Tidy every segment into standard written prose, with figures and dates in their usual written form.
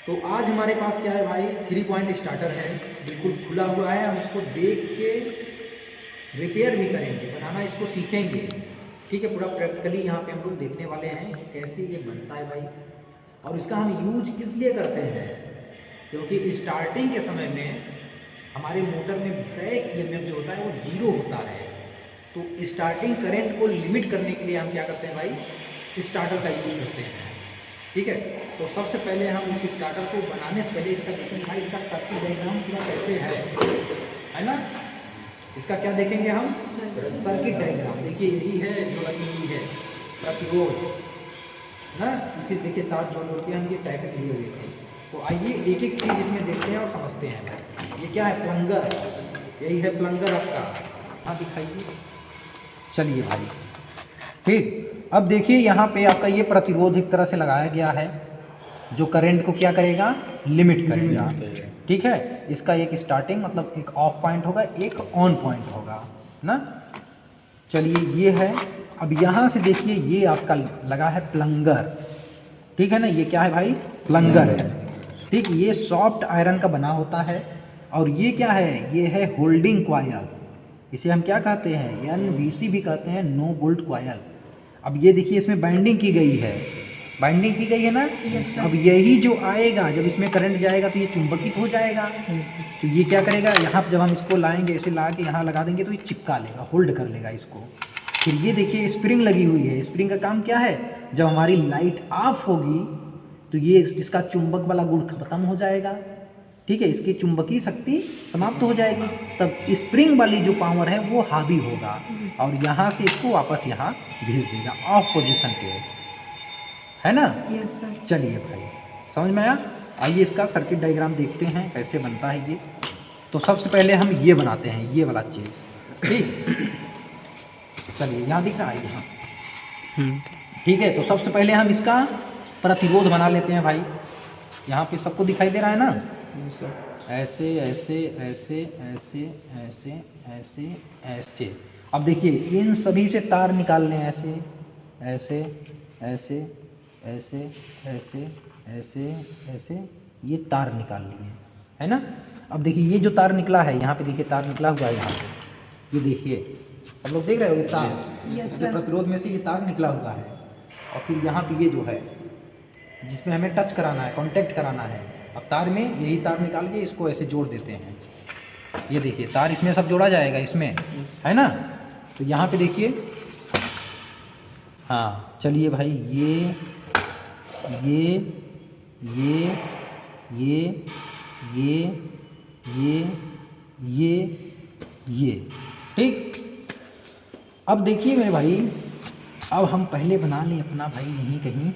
तो आज हमारे पास क्या है भाई, 3 पॉइंट स्टार्टर है, बिल्कुल खुला हुआ है। हम इसको देख के रिपेयर भी करेंगे, बनाना इसको सीखेंगे। ठीक है, पूरा प्रैक्टिकली यहाँ पे हम लोग देखने वाले हैं कि कैसे ये बनता है भाई, और इसका हम यूज किस लिए करते हैं। क्योंकि स्टार्टिंग के समय में हमारे मोटर में बैक ईएमएफ जो होता है वो 0 होता है। तो स्टार्टिंग करंट को लिमिट करने के लिए हम क्या करते हैं भाई, स्टार्टर का यूज करते हैं। ठीक है, तो सबसे पहले हम इस स्टार्टर को बनाने से पहले इसका देखेंगे भाई, इसका सर्किट डायग्राम पूरा कैसे है ना। इसका क्या देखेंगे हम, सर्किट डायग्राम। देखिए यही है जो लगी हुई है प्रतिरोध ना, इसी देखिए तार जोड़ के हम ये टैग लिए हुए थे। तो आइए एक एक चीज़ इसमें देखते हैं और समझते हैं। ये क्या है, प्लंगर, यही है प्लंगर आपका। हाँ दिखाइए, चलिए भाई। ठीक, अब देखिए यहाँ पे आपका ये प्रतिरोध एक तरह से लगाया गया है जो करंट को क्या करेगा, लिमिट करेगा। ठीक है, इसका एक स्टार्टिंग मतलब एक ऑफ पॉइंट होगा, एक ऑन पॉइंट होगा ना। चलिए ये है। अब यहाँ से देखिए ये आपका लगा है प्लंगर। ठीक है ना, ये क्या है भाई, प्लंगर है। ठीक, ये सॉफ्ट आयरन का बना होता है। और ये क्या है, ये है होल्डिंग कॉयल। इसे हम क्या कहते हैं, एनवीसी भी कहते हैं, नो बोल्ट कॉयल। अब ये देखिए इसमें बाइंडिंग की गई है, बाइंडिंग की गई है ना। अब यही जो आएगा जब इसमें करंट जाएगा तो ये चुंबकित हो जाएगा। तो ये क्या करेगा, यहाँ जब हम इसको लाएंगे, ऐसे ला के यहाँ लगा देंगे तो ये चिपका लेगा, होल्ड कर लेगा इसको। फिर ये देखिए स्प्रिंग लगी हुई है। स्प्रिंग का काम क्या है, जब हमारी लाइट ऑफ होगी तो ये इसका चुंबक वाला गुण खत्म हो जाएगा। ठीक है, इसकी चुंबकीय शक्ति समाप्त हो जाएगी, तब स्प्रिंग वाली जो पावर है वो हावी होगा और यहाँ से इसको वापस यहाँ भेज देगा ऑफ पोजीशन पे, है ना। Yes sir. चलिए भाई, समझ में आया। आइए इसका सर्किट डायग्राम देखते हैं कैसे बनता है ये। तो सबसे पहले हम ये बनाते हैं, ये वाला चीज़। ठीक, चलिए यहाँ दिख रहा है यहाँ। ठीक है, तो सबसे पहले हम इसका प्रतिरोध बना लेते हैं भाई। यहाँ पे सबको दिखाई दे रहा है ना, ऐसे ऐसे ऐसे ऐसे ऐसे ऐसे ऐसे। अब देखिए इन सभी से तार निकालने, ऐसे ऐसे ऐसे ऐसे ऐसे ऐसे ऐसे, ये तार निकाल लिए, है ना। अब देखिए ये जो तार निकला है, यहाँ पे देखिए तार निकला हुआ है यहाँ पे, ये देखिए आप लोग देख रहे हो ये तार, यस ये प्रतिरोध में से ये तार निकला हुआ है। और फिर यहाँ पे ये जो है जिसमें हमें टच कराना है, कांटेक्ट कराना है, अब तार में यही तार निकाल के इसको ऐसे जोड़ देते हैं। ये देखिए तार इसमें सब जोड़ा जाएगा इसमें, है ना। तो यहाँ पे देखिए, हाँ चलिए भाई, ये ये ये ये ये ये ये ये ठीक। अब देखिए मेरे भाई, अब हम पहले बना लें अपना भाई यहीं कहीं,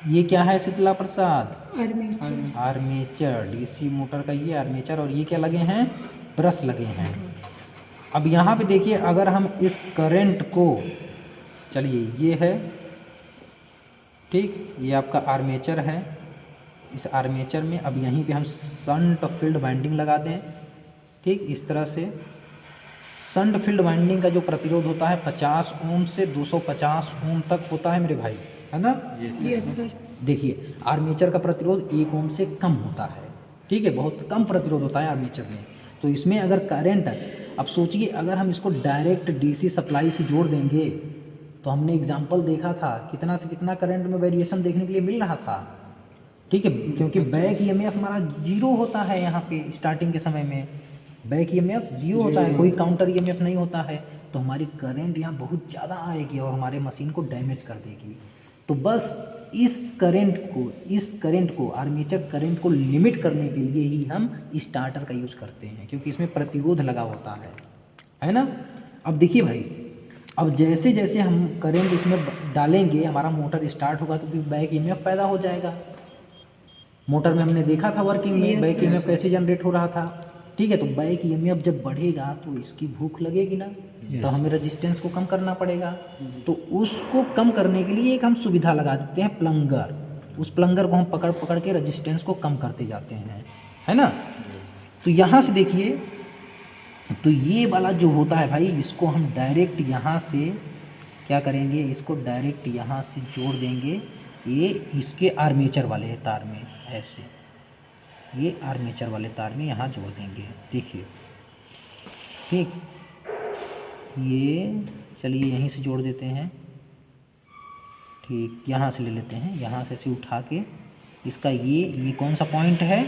ये क्या है शीतला प्रसाद, आर्मेचर। आर्मेचर, डीसी मोटर का ये आर्मेचर। और ये क्या लगे हैं, ब्रश लगे हैं। अब यहाँ पे देखिए अगर हम इस करंट को, चलिए ये है ठीक, ये आपका आर्मेचर है। इस आर्मेचर में अब यहीं पे हम शंट फील्ड वाइंडिंग लगा दें। ठीक, इस तरह से शंट फील्ड वाइंडिंग का जो प्रतिरोध होता है 50 ओम से 250 ओम तक होता है मेरे भाई, है ना। Yes sir. देखिए आर्मेचर का प्रतिरोध 1 ओम से कम होता है। ठीक है, बहुत कम प्रतिरोध होता है आर्मेचर में। तो इसमें अगर करंट, अब सोचिए अगर हम इसको डायरेक्ट डीसी सप्लाई से जोड़ देंगे, तो हमने एग्जांपल देखा था कितना से कितना करंट में वेरिएशन देखने के लिए मिल रहा था। ठीक है, क्योंकि बैक ईएमएफ हमारा 0 होता है यहाँ पे स्टार्टिंग के समय में, बैक ईएमएफ 0 होता है, कोई काउंटर ईएमएफ नहीं होता है। तो हमारी करंट यहाँ बहुत ज़्यादा आएगी और हमारे मशीन को डैमेज कर देगी। तो बस इस करंट को आर्मेचर करंट को लिमिट करने के लिए ही हम स्टार्टर का यूज़ करते हैं, क्योंकि इसमें प्रतिरोध लगा होता है ना। अब देखिए भाई, अब जैसे जैसे हम करंट इसमें डालेंगे हमारा मोटर स्टार्ट होगा तो फिर बैक ईएमएफ पैदा हो जाएगा। मोटर में हमने देखा था वर्किंग में बैक ईएमएफ कैसे जनरेट हो रहा था। ठीक है, तो बैक ईएमएफ जब बढ़ेगा तो इसकी भूख लगेगी ना, तो हमें रेजिस्टेंस को कम करना पड़ेगा। तो उसको कम करने के लिए एक हम सुविधा लगा देते हैं प्लंगर। उस प्लंगर को हम पकड़ पकड़ के रेजिस्टेंस को कम करते जाते हैं, है ना। तो यहाँ से देखिए, तो ये वाला जो होता है भाई, इसको हम डायरेक्ट यहाँ से क्या करेंगे, इसको डायरेक्ट यहाँ से जोड़ देंगे ये इसके आर्मेचर वाले तार में ऐसे, ये आर्मेचर वाले तार में यहाँ जोड़ देंगे। देखिए ठीक, ये चलिए यहीं से जोड़ देते हैं। ठीक, यहाँ से ले लेते हैं, यहाँ से उठा के इसका ये कौन सा पॉइंट है,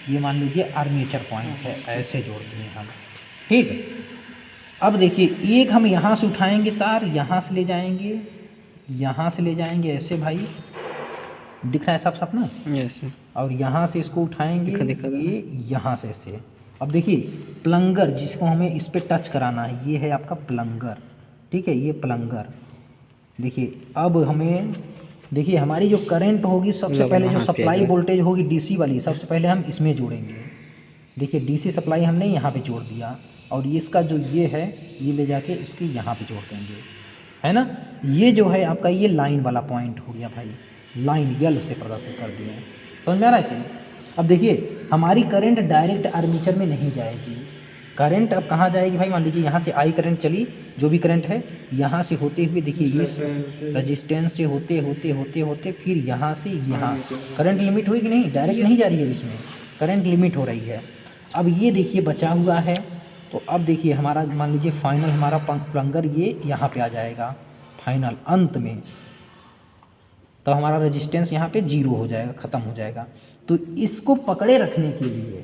ये मान लीजिए आर्मेचर पॉइंट है, ऐसे जोड़ दिए हम। ठीक, अब देखिए एक हम यहाँ से उठाएंगे तार, यहाँ से ले जाएंगे, यहाँ से ले जाएंगे ऐसे भाई, दिख रहा है साफ साफ ना? यस। और यहाँ से इसको उठाएंगे, ये यहाँ से ऐसे। अब देखिए प्लंगर जिसको हमें इस पर टच कराना है, ये है आपका प्लंगर। ठीक है, ये प्लंगर। देखिए अब हमें, देखिए हमारी जो करंट होगी सबसे पहले, जो सप्लाई वोल्टेज होगी डीसी वाली, सबसे पहले हम इसमें जोड़ेंगे। देखिए डीसी सप्लाई हमने यहाँ पे जोड़ दिया, और इसका जो ये है ये ले जाके इसके यहाँ पे जोड़ देंगे, है ना? ये जो है आपका ये लाइन वाला पॉइंट हो गया भाई, लाइन यल से प्रदर्शित कर दिया है। समझ में आ रहा है चीज़? अब देखिए हमारी करंट डायरेक्ट आर्मेचर में नहीं जाएगी, करंट अब कहाँ जाएगी भाई? मान लीजिए यहाँ से आई करंट चली, जो भी करंट है यहाँ से होते हुए, देखिए इस रजिस्टेंस से होते होते होते होते फिर यहाँ से यहाँ, करंट लिमिट हुई कि नहीं? डायरेक्ट नहीं जा रही है, इसमें करंट लिमिट हो रही है। अब ये देखिए बचा हुआ है, तो अब देखिए हमारा मान लीजिए फाइनल हमारा प्लंगर ये यहाँ पे आ जाएगा, फाइनल अंत में, तो हमारा रेजिस्टेंस यहाँ पे 0 हो जाएगा, ख़त्म हो जाएगा। तो इसको पकड़े रखने के लिए,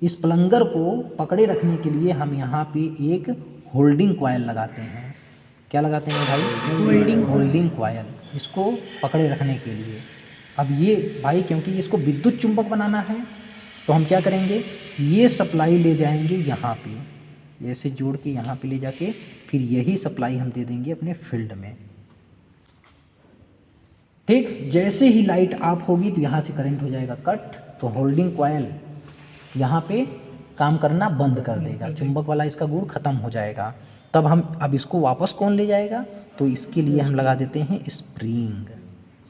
इस प्लंगर को पकड़े रखने के लिए हम यहाँ पे एक होल्डिंग कॉयल लगाते हैं। क्या लगाते हैं भाई? होल्डिंग कॉयल, इसको पकड़े रखने के लिए। अब ये भाई क्योंकि इसको विद्युत चुंबक बनाना है, तो हम क्या करेंगे, ये सप्लाई ले जाएंगे यहाँ पे, ऐसे जोड़ के यहाँ पे ले जाके फिर यही सप्लाई हम दे देंगे अपने फील्ड में। ठीक, जैसे ही लाइट ऑफ होगी तो यहाँ से करंट हो जाएगा कट, तो होल्डिंग कॉयल यहाँ पे काम करना बंद कर देगा, चुंबक वाला इसका गुण खत्म हो जाएगा। तब हम, अब इसको वापस कौन ले जाएगा? तो इसके लिए हम लगा देते हैं स्प्रिंग।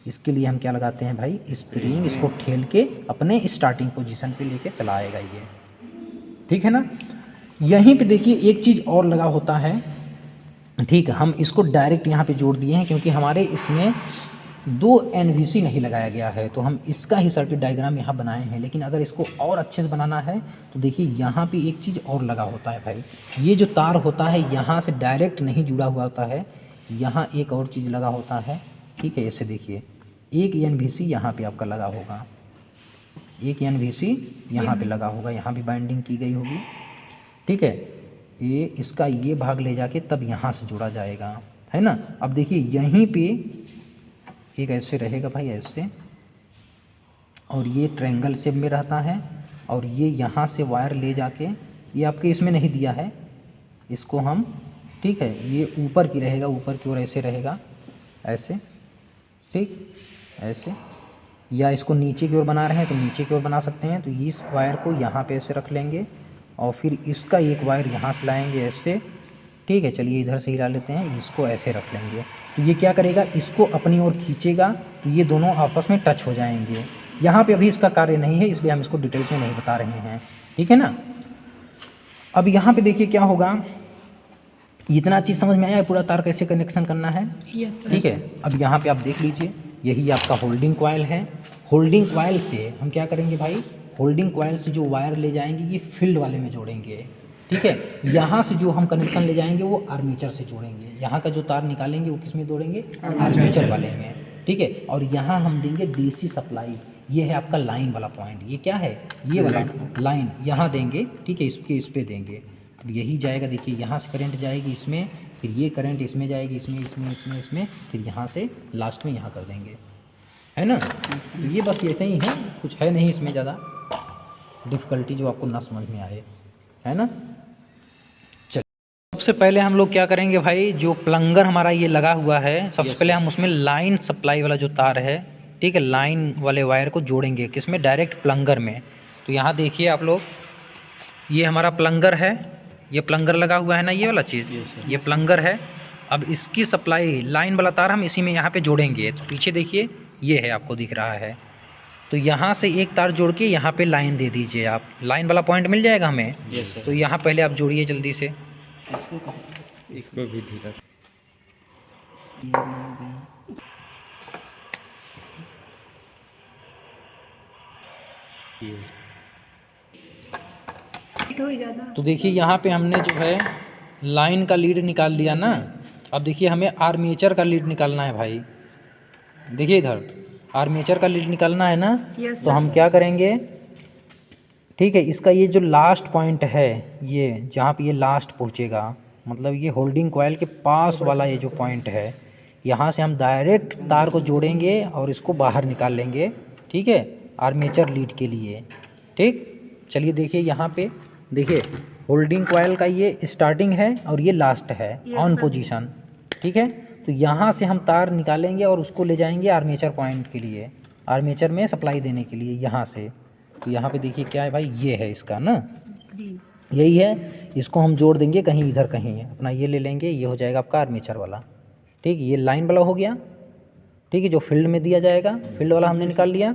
इसके लिए हम क्या लगाते हैं भाई? स्प्रिंग। इसको ठेल के अपने स्टार्टिंग पोजीशन पे लेके चला आएगा ये। ठीक है ना? यहीं पे देखिए एक चीज़ और लगा होता है। ठीक है, हम इसको डायरेक्ट यहाँ पे जोड़ दिए हैं क्योंकि हमारे इसमें 2 NVC नहीं लगाया गया है, तो हम इसका ही सर्किट डायग्राम यहाँ बनाए हैं। लेकिन अगर इसको और अच्छे से बनाना है तो देखिए यहाँ पे एक चीज़ और लगा होता है भाई, ये जो तार होता है यहाँ से डायरेक्ट नहीं जुड़ा हुआ होता है, यहाँ एक और चीज़ लगा होता है। ठीक है, ऐसे देखिए एक NVC यहाँ पे आपका लगा होगा, एक NVC यहाँ पे लगा होगा, यहाँ भी बाइंडिंग की गई होगी। ठीक है, ये इसका ये भाग ले जाके तब यहाँ से जुड़ा जाएगा, है ना? अब देखिए यहीं पे एक ऐसे रहेगा भाई, ऐसे, और ये ट्रायंगल शेप में रहता है, और ये यहाँ से वायर ले जाके, ये आपके इसमें नहीं दिया है, इसको हम, ठीक है, ये ऊपर की रहेगा, ऊपर की ओर ऐसे रहेगा, ऐसे, ठीक, ऐसे, या इसको नीचे की ओर बना रहे हैं तो नीचे की ओर बना सकते हैं। तो इस वायर को यहाँ पे ऐसे रख लेंगे, और फिर इसका एक वायर यहाँ से लाएंगे ऐसे। ठीक है, चलिए इधर से हिला लेते हैं, इसको ऐसे रख लेंगे, तो ये क्या करेगा, इसको अपनी ओर खींचेगा, तो ये दोनों आपस में टच हो जाएंगे। यहाँ पे अभी इसका कार्य नहीं है, इसलिए हम इसको डिटेल्स में नहीं बता रहे हैं। ठीक है ना? अब यहाँ पे देखिए क्या होगा, इतना चीज़ समझ में आया है पूरा तार कैसे कनेक्शन करना है? यस। ठीक है, अब यहाँ पे आप देख लीजिए, यही आपका होल्डिंग कॉयल है। होल्डिंग कॉयल से हम क्या करेंगे भाई, होल्डिंग कॉयल से जो वायर ले जाएंगे ये फील्ड वाले में जोड़ेंगे। ठीक है, यहाँ से जो हम कनेक्शन ले जाएंगे वो आर्मेचर से जोड़ेंगे, यहाँ का जो तार निकालेंगे वो किस में जोड़ेंगे? आर्मेचर वाले में। ठीक है, और यहाँ हम देंगे डीसी सप्लाई, ये है आपका लाइन वाला पॉइंट, ये क्या है, ये वाला लाइन यहाँ देंगे। ठीक है, इसके इस पे देंगे, तो यही जाएगा। देखिए यहाँ से करंट जाएगी इसमें, फिर ये करंट इसमें जाएगी, इसमें, फिर यहाँ से लास्ट में यहाँ कर देंगे, है ना? तो ये बस ऐसे ही है, कुछ है नहीं इसमें ज़्यादा डिफ़िकल्टी जो आपको ना समझ में आए, है ना? सबसे पहले हम लोग क्या करेंगे भाई, जो प्लंगर हमारा ये लगा हुआ है, सबसे पहले हम उसमें लाइन सप्लाई वाला जो तार है, ठीक है, लाइन वाले वायर को जोड़ेंगे किसमें? डायरेक्ट प्लंगर में। तो यहाँ देखिए आप लोग, ये हमारा प्लंगर है, ये प्लंगर लगा हुआ है ना, ये वाला चीज़, ये प्लंगर है। अब इसकी सप्लाई लाइन वाला तार हम इसी में यहाँ पे जोड़ेंगे। तो पीछे देखिए ये है, आपको दिख रहा है, तो यहाँ से एक तार जोड़ के यहाँ पे लाइन दे दीजिए आप, लाइन वाला पॉइंट मिल जाएगा हमें। तो यहाँ पहले आप जोड़िए जल्दी से, इसको भी ढीला, तो देखिए यहाँ पे हमने जो है लाइन का लीड निकाल लिया ना। अब देखिए हमें आर्मेचर का लीड निकालना है भाई। देखिए इधर आर्मेचर का लीड निकालना है ना। तो हम क्या करेंगे, ठीक है, इसका ये जो लास्ट पॉइंट है, ये जहाँ पे ये लास्ट पहुँचेगा, मतलब ये होल्डिंग कॉइल के पास वाला ये जो पॉइंट है, यहाँ से हम डायरेक्ट तार को जोड़ेंगे और इसको बाहर निकाल लेंगे, ठीक है, आर्मेचर लीड के लिए। ठीक, चलिए देखिए यहाँ पे देखिए होल्डिंग कॉइल का ये स्टार्टिंग है और ये लास्ट है ऑन पोजीशन, ठीक है। तो यहाँ से हम तार निकालेंगे और उसको ले जाएंगे आर्मेचर पॉइंट के लिए, आर्मेचर में सप्लाई देने के लिए यहाँ से। तो यहाँ पे देखिए क्या है भाई, ये है इसका ना, यही है, इसको हम जोड़ देंगे कहीं इधर कहीं, अपना ये ले लेंगे, ये हो जाएगा आपका आर्मेचर वाला। ठीक, ये लाइन वाला हो गया, ठीक है, जो फील्ड में दिया जाएगा, फील्ड वाला हमने निकाल लिया।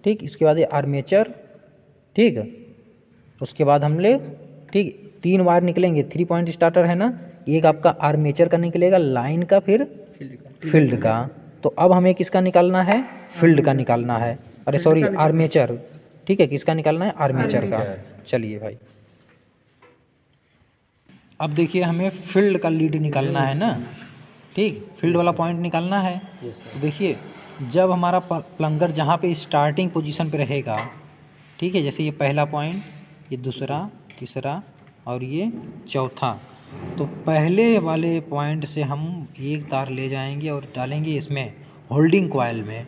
ठीक, इसके बाद ये आर्मेचर, ठीक, उसके बाद हम ले, ठीक, 3 वायर निकलेंगे, 3 पॉइंट स्टार्टर है ना, एक आपका आर्मेचर का निकलेगा, लाइन का, फिर फील्ड का। तो अब हमें किसका निकालना है, फील्ड का निकालना है, अरे सॉरी आर्मेचर, ठीक है, किसका निकालना है, आर्मेचर का। चलिए भाई अब देखिए हमें फील्ड का लीड निकालना है ना, ठीक, फील्ड वाला पॉइंट निकालना है। तो देखिए जब हमारा प्लंगर जहाँ पे स्टार्टिंग पोजीशन पे रहेगा, ठीक है, जैसे ये पहला पॉइंट, ये दूसरा, तीसरा और ये चौथा, तो पहले वाले पॉइंट से हम एक तार ले जाएंगे और डालेंगे इसमें होल्डिंग कॉइल में,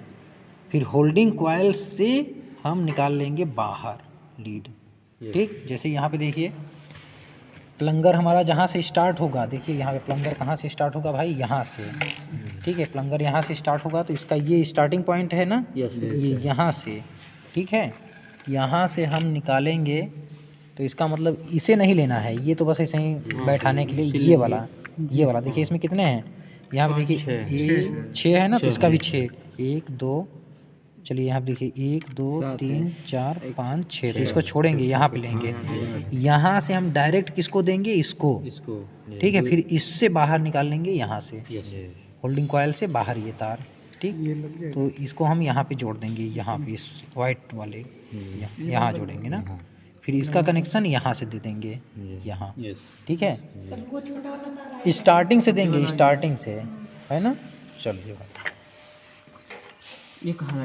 फिर होल्डिंग कॉइल से हम निकाल लेंगे बाहर लीड। ठीक, जैसे यहाँ पे देखिए प्लंगर हमारा जहाँ से स्टार्ट होगा, देखिए यहाँ पे प्लंगर कहाँ से स्टार्ट होगा भाई, यहाँ से, ठीक है, प्लंगर यहाँ से स्टार्ट होगा, तो इसका ये स्टार्टिंग पॉइंट है ना, ये यहाँ से, ठीक है, यहाँ से हम निकालेंगे। तो इसका मतलब इसे नहीं लेना है, ये तो बस ऐसे ही बैठाने के लिए, ये वाला देखिए इसमें कितने हैं, यहाँ पे देखिए ये 6 है ना, तो इसका भी 6, 1 2, चलिए यहाँ पे देखिए 1 2 3 4 5 6, तो इसको छोड़ेंगे, यहाँ पे लेंगे, यहाँ से हम डायरेक्ट किसको देंगे, इसको, ठीक है, फिर इससे बाहर निकाल लेंगे, यहाँ से होल्डिंग कॉइल से बाहर ये तार, ठीक, तो इसको हम यहाँ पे जोड़ देंगे, यहाँ पे इस वाइट वाले यहाँ जोड़ेंगे ना, फिर इसका कनेक्शन यहाँ से दे देंगे, यहाँ, ठीक है, स्टार्टिंग से देंगे, स्टार्टिंग से, है ना। चलिए भाई ये कहाँ